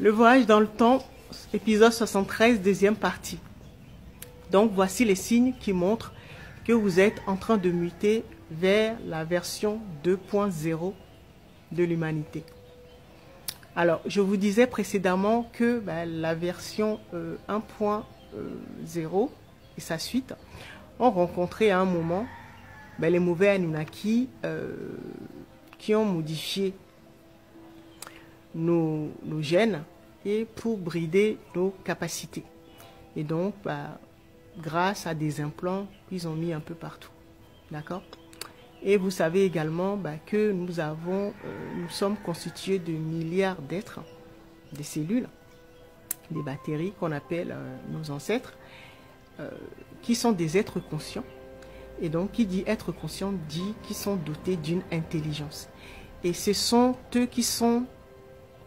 Le voyage dans le temps, épisode 73, deuxième partie. Donc, voici les signes qui montrent que vous êtes en train de muter vers la version 2.0 de l'humanité. Alors, je vous disais précédemment que la version 1.0 et sa suite ont rencontré à un moment les mauvais Anunnaki qui ont modifié nos gènes et pour brider nos capacités. Et donc, grâce à des implants qu'ils ont mis un peu partout. D'accord? Et vous savez également que nous sommes constitués de milliards d'êtres, des cellules, des bactéries qu'on appelle nos ancêtres, qui sont des êtres conscients. Et donc, qui dit être conscient dit qu'ils sont dotés d'une intelligence. Et ce sont eux qui sont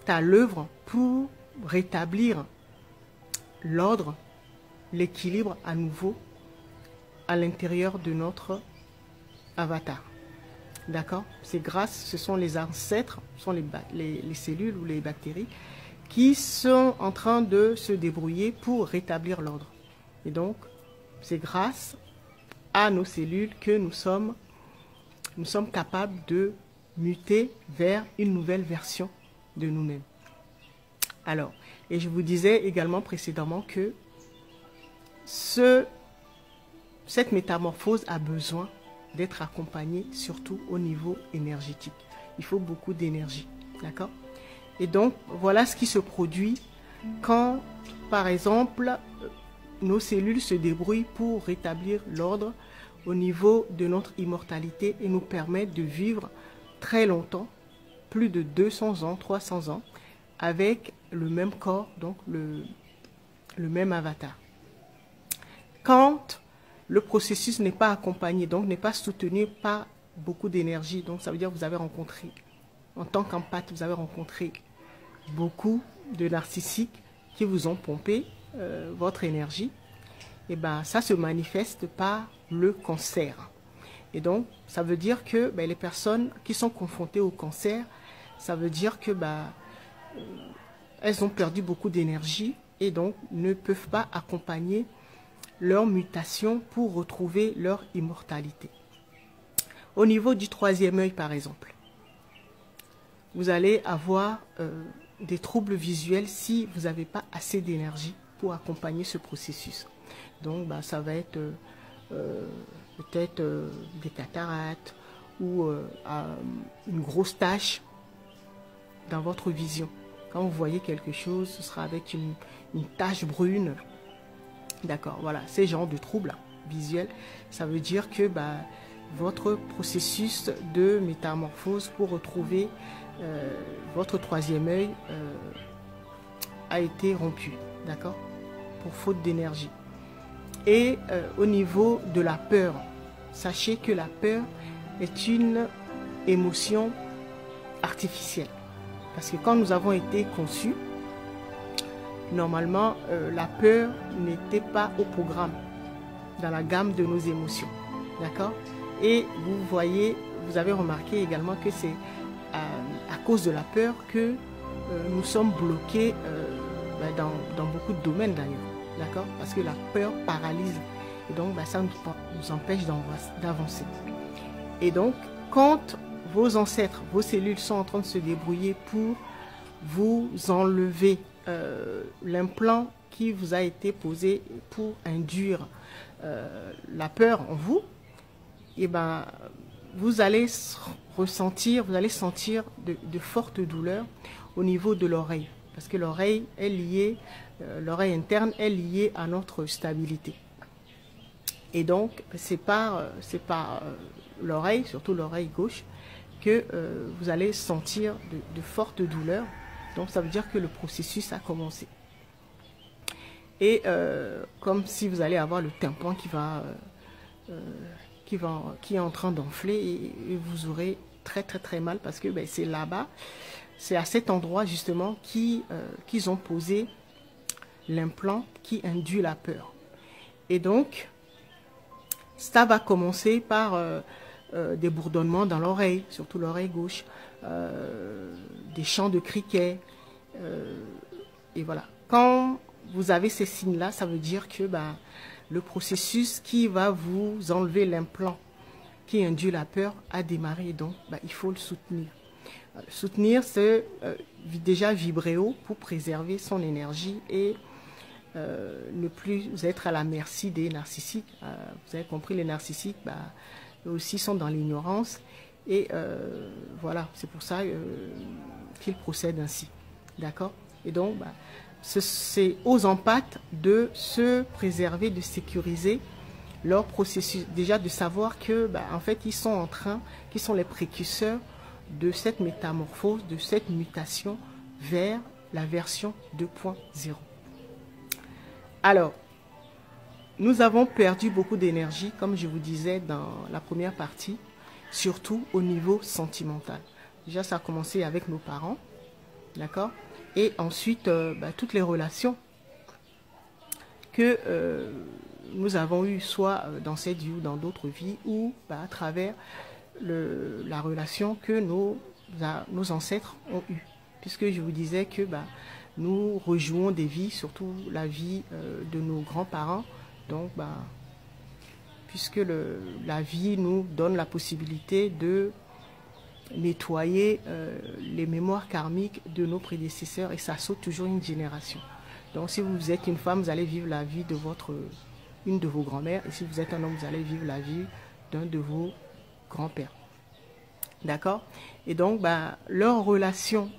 à l'œuvre pour rétablir l'ordre, l'équilibre à nouveau à l'intérieur de notre avatar. D'accord? Ce sont les ancêtres, ce sont les cellules ou les bactéries qui sont en train de se débrouiller pour rétablir l'ordre. Et donc, c'est grâce à nos cellules que nous sommes capables de muter vers une nouvelle version de nous-mêmes. Alors, et je vous disais également précédemment que cette métamorphose a besoin d'être accompagnée surtout au niveau énergétique. Il faut beaucoup d'énergie, d'accord? Et donc, voilà ce qui se produit quand, par exemple, nos cellules se débrouillent pour rétablir l'ordre au niveau de notre immortalité et nous permettent de vivre très longtemps, plus de 200 ans, 300 ans, avec le même corps, donc le même avatar. Quand le processus n'est pas accompagné, donc n'est pas soutenu par beaucoup d'énergie, donc ça veut dire que vous avez rencontré, en tant qu'empathe, vous avez rencontré beaucoup de narcissiques qui vous ont pompé votre énergie, et ça se manifeste par le cancer. Et donc, ça veut dire que les personnes qui sont confrontées au cancer, ça veut dire que elles ont perdu beaucoup d'énergie et donc ne peuvent pas accompagner leur mutation pour retrouver leur immortalité. Au niveau du troisième œil, par exemple, vous allez avoir des troubles visuels si vous n'avez pas assez d'énergie pour accompagner ce processus. Donc, ça va être peut-être des cataractes ou une grosse tache dans votre vision. Quand vous voyez quelque chose, ce sera avec une tache brune. D'accord, voilà, ces genres de troubles visuels, ça veut dire que votre processus de métamorphose pour retrouver votre troisième œil a été rompu, d'accord, pour faute d'énergie. Et au niveau de la peur, sachez que la peur est une émotion artificielle. Parce que quand nous avons été conçus, normalement, la peur n'était pas au programme, dans la gamme de nos émotions. D'accord? Et vous voyez, vous avez remarqué également que c'est à cause de la peur que nous sommes bloqués dans beaucoup de domaines d'ailleurs. D'accord? Parce que la peur paralyse. Et donc, ça nous empêche d'avancer. Et donc, quand vos ancêtres, vos cellules sont en train de se débrouiller pour vous enlever l'implant qui vous a été posé pour induire la peur en vous, et vous allez sentir de fortes douleurs au niveau de l'oreille. Parce que l'oreille est liée, l'oreille interne est liée à notre stabilité. Et donc, c'est par l'oreille, surtout l'oreille gauche, que vous allez sentir de fortes douleurs. Donc, ça veut dire que le processus a commencé. Et comme si vous allez avoir le tympan qui est en train d'enfler et vous aurez très très très mal parce que c'est là-bas, c'est à cet endroit justement qu'ils ont posé l'implant qui induit la peur. Et donc, ça va commencer par des bourdonnements dans l'oreille, surtout l'oreille gauche, des chants de criquets, Et voilà. Quand vous avez ces signes-là, ça veut dire que le processus qui va vous enlever l'implant qui induit la peur a démarré. Donc, il faut le soutenir. Soutenir, c'est déjà vibrer haut pour préserver son énergie et ne plus être à la merci des narcissiques. Vous avez compris, les narcissiques eux aussi sont dans l'ignorance. Et voilà, c'est pour ça qu'ils procèdent ainsi. D'accord? Et donc, c'est aux empathes de se préserver, de sécuriser leur processus. Déjà de savoir que, en fait, qu'ils sont les précurseurs de cette métamorphose, de cette mutation vers la version 2.0. Alors, nous avons perdu beaucoup d'énergie, comme je vous disais dans la première partie, surtout au niveau sentimental. Déjà, ça a commencé avec nos parents, d'accord? Et ensuite, toutes les relations que nous avons eues, soit dans cette vie ou dans d'autres vies, ou à travers la relation que nos ancêtres ont eue. Puisque je vous disais que nous rejouons des vies, surtout la vie de nos grands-parents. Donc, puisque la vie nous donne la possibilité de nettoyer les mémoires karmiques de nos prédécesseurs, et ça saute toujours une génération. Donc, si vous êtes une femme, vous allez vivre la vie de une de vos grand-mères, et si vous êtes un homme, vous allez vivre la vie d'un de vos grands-pères. D'accord? Et donc, leur relation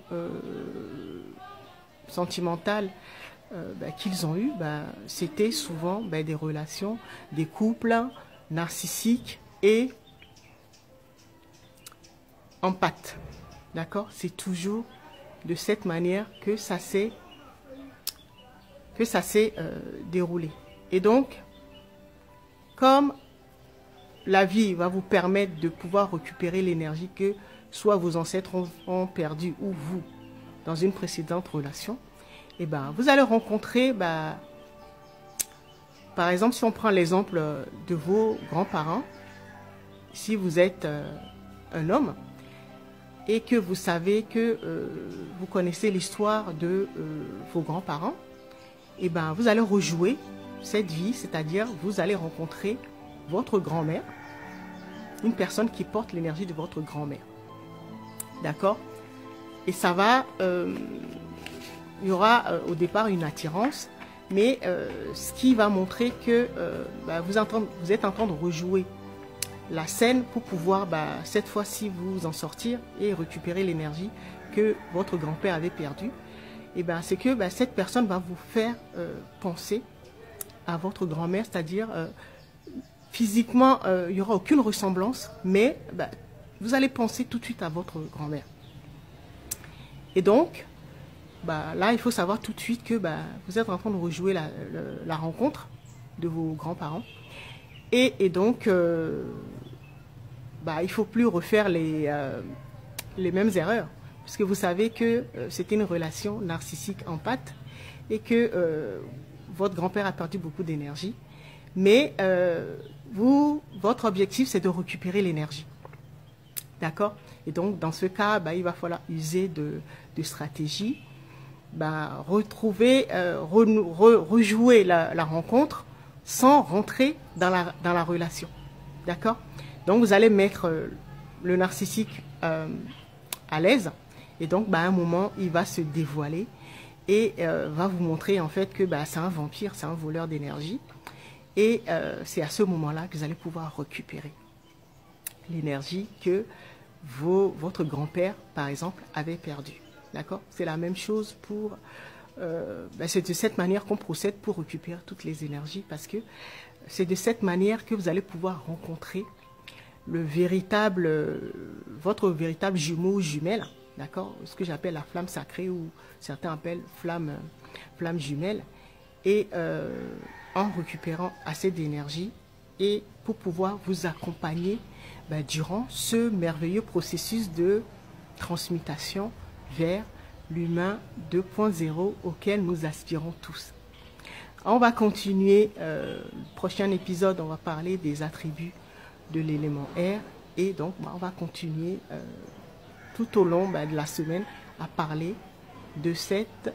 sentimentale qu'ils ont eues, c'était souvent des relations, des couples narcissiques et empathes. D'accord? C'est toujours de cette manière que ça s'est déroulé. Et donc, comme la vie va vous permettre de pouvoir récupérer l'énergie que soit vos ancêtres ont perdue ou vous dans une précédente relation, et vous allez rencontrer, par exemple, si on prend l'exemple de vos grands-parents, si vous êtes un homme et que vous savez que vous connaissez l'histoire de vos grands-parents, et vous allez rejouer cette vie, c'est-à-dire vous allez rencontrer votre grand-mère, une personne qui porte l'énergie de votre grand-mère. D'accord? Et ça va, il y aura au départ une attirance, mais ce qui va montrer que vous êtes en train de rejouer la scène pour pouvoir cette fois-ci vous en sortir et récupérer l'énergie que votre grand-père avait perdue. Et c'est que cette personne va vous faire penser à votre grand-mère, c'est-à-dire physiquement, il n'y aura aucune ressemblance, mais vous allez penser tout de suite à votre grand-mère. Et donc, là, il faut savoir tout de suite que vous êtes en train de rejouer la rencontre de vos grands-parents. Et donc, il ne faut plus refaire les mêmes erreurs. Puisque vous savez que c'était une relation narcissique empathe et que votre grand-père a perdu beaucoup d'énergie. Mais votre objectif, c'est de récupérer l'énergie. D'accord? Et donc, dans ce cas, il va falloir user de stratégies, rejouer la rencontre sans rentrer dans la relation. D'accord? Donc, vous allez mettre le narcissique à l'aise. Et donc, à un moment, il va se dévoiler et va vous montrer en fait que c'est un vampire, c'est un voleur d'énergie. Et c'est à ce moment-là que vous allez pouvoir récupérer l'énergie que votre grand-père, par exemple, avait perdue. D'accord? C'est la même chose pour... c'est de cette manière qu'on procède pour récupérer toutes les énergies, parce que c'est de cette manière que vous allez pouvoir rencontrer votre véritable jumeau ou jumelle, d'accord? Ce que j'appelle la flamme sacrée, ou certains appellent flamme jumelle, et en récupérant assez d'énergie et pour pouvoir vous accompagner durant ce merveilleux processus de transmutation vers l'humain 2.0 auquel nous aspirons tous. On va continuer, prochain épisode, on va parler des attributs de l'élément air, et donc on va continuer tout au long de la semaine à parler de cette